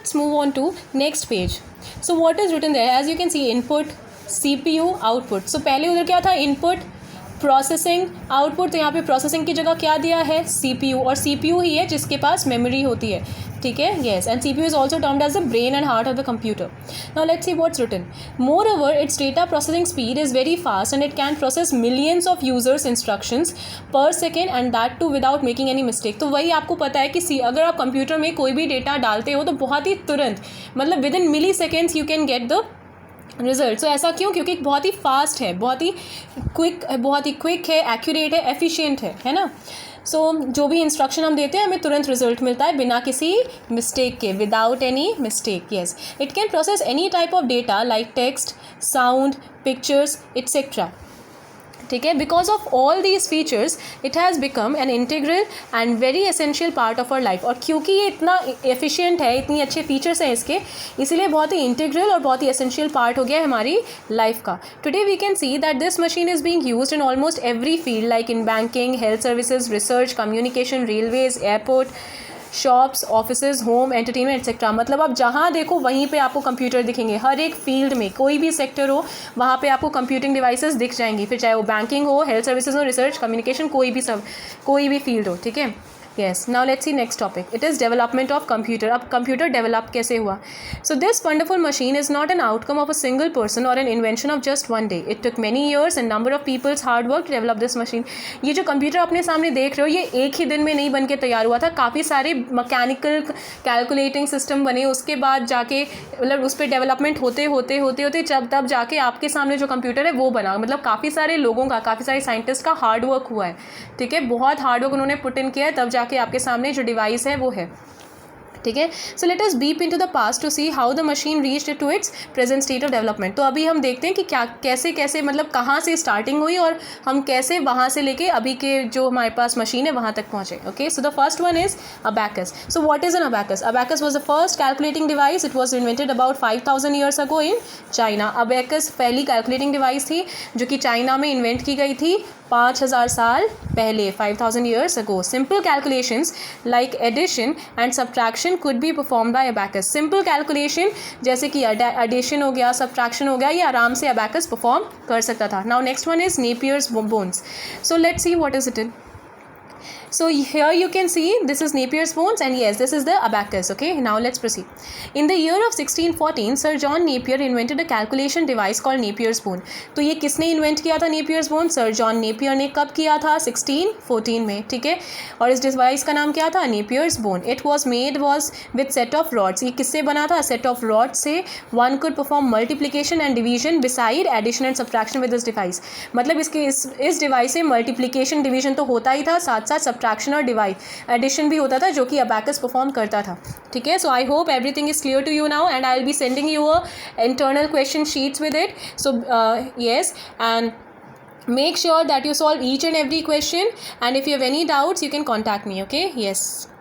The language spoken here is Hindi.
let's move on to next page. So what is written there? As you can see, input, CPU, output. So पहले उधर क्या था, input, प्रोसेसिंग, आउटपुट. तो यहाँ पे प्रोसेसिंग की जगह क्या दिया है, CPU. और CPU ही है जिसके पास मेमोरी होती है, ठीक है. Yes, and CPU is also termed as the brain and heart of the computer. Now let's see what's written. Moreover its data processing speed is very fast and it can process millions of users instructions per second and that too without making any mistake. तो वही आपको पता है कि अगर आप कंप्यूटर में कोई भी डेटा डालते हो तो बहुत ही तुरंत, मतलब within milliseconds you can get the result. So ऐसा क्यों? क्योंकि बहुत ही फास्ट है, बहुत ही क्विक है, एक्यूरेट है, एफिशिएंट है ना. सो जो भी इंस्ट्रक्शन हम देते हैं हमें तुरंत रिजल्ट मिलता है बिना किसी मिस्टेक के, without any mistake. Yes, it can process any type of data like text, sound, pictures etcetera, ठीक है. Because of all these features it has become an integral and very essential part of our life. और क्योंकि ये इतना एफिशिएंट है, इतनी अच्छे फीचर्स हैं इसके, इसीलिए बहुत ही इंटीग्रल और बहुत ही एसेंशियल पार्ट हो गया है हमारी लाइफ का. Today we can see that this machine is being used in almost every field like in banking, health services, research, communication, railways, airport, shops, offices, home, entertainment etcetera. मतलब आप जहाँ देखो वहीं पे आपको कंप्यूटर दिखेंगे. हर एक फील्ड में, कोई भी सेक्टर हो वहाँ पे आपको कंप्यूटिंग डिवाइसेस दिख जाएंगी, फिर चाहे वो बैंकिंग हो, हेल्थ सर्विसेज हो, रिसर्च, कम्युनिकेशन, कोई भी फील्ड हो, ठीक है. Yes, now let's see next topic. It is development of computer. अब कंप्यूटर डेवलप कैसे हुआ? So this wonderful machine is not an outcome of a single person और an invention of just one day. It took many years and number of peoples hard work to develop this machine. ये जो कंप्यूटर अपने सामने देख रहे हो, ये एक ही दिन में नहीं बन के तैयार हुआ था. काफ़ी सारे मैकेनिकल कैलकुलेटिंग सिस्टम बने, उसके बाद जाके मतलब उस पर डेवलपमेंट होते तब जाके आपके सामने जो कंप्यूटर है वो बना. मतलब काफ़ी सारे लोगों का, काफ़ी सारे साइंटिस्ट का हार्ड वर्क हुआ है, ठीक है. बहुत हार्ड वर्क उन्होंने पुट इन किया है, तब जाके आपके सामने जो डिवाइस है वो है, ठीक है. So let us peep into the past to see how the machine reached to its present state of development. तो अभी हम देखते हैं कि क्या कैसे मतलब कहाँ से स्टार्टिंग हुई और हम कैसे वहाँ से लेके अभी के जो हमारे पास मशीन है वहाँ तक पहुँचे. Okay, so the first one is abacus. So what is an abacus? Abacus was the first calculating device. It was invented about 5000 years ago in China. Abacus पहली कैलकुलेटिंग डिवाइस थी जो कि चाइना में इन्वेंट की गई थी 5000 साल पहले, 5000 years ago. Simple calculations like addition and subtraction could be perform by abacus. Simple calculation जैसे कि एडिशन हो गया, सब्ट्रैक्शन हो गया, ये आराम से अबैकस परफॉर्म कर सकता था. Now next one is Napier's bones. So let's see what is it in. So here you can see this is Napier's bones and yes, this is the abacus. Okay, now let's proceed. In the year of 1614, Sir John Napier invented a calculation device called Napier's bone. तो ये किसने इन्वेंट किया था Napier's bone? Sir John Napier ने कब किया था? 1614 में, ठीक है. और इस डिवाइस का नाम क्या था? Napier's bone. It was with set of rods. ये किससे बना था? Set of rods से one could perform multiplication and division beside addition and subtraction with this device. मतलब इस डिवाइस से मल्टीप्लीकेशन डिवीजन तो होता ही था, साथ साथ सब्ट्रैक्शन और एडिशन भी होता था जो कि अबैकस परफॉर्म करता था, ठीक है. So I hope everything is clear to you now and I will be sending you a internal question sheets with it. So yes, and make sure that you solve each and every question, and if you have any doubts you can contact me. Okay, yes.